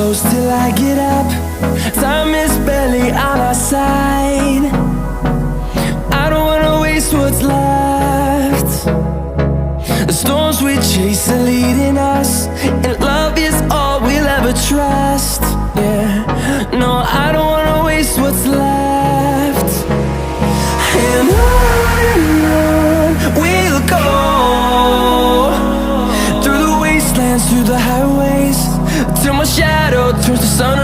close till I get up. Time is barely on our side. I don't wanna waste what's left. The storms we chase are leading us, and love is all we'll ever trust. Yeah, no, I don't wanna waste what's left. And on we'll go, through the wastelands, through the highways, till my shadow turns to sun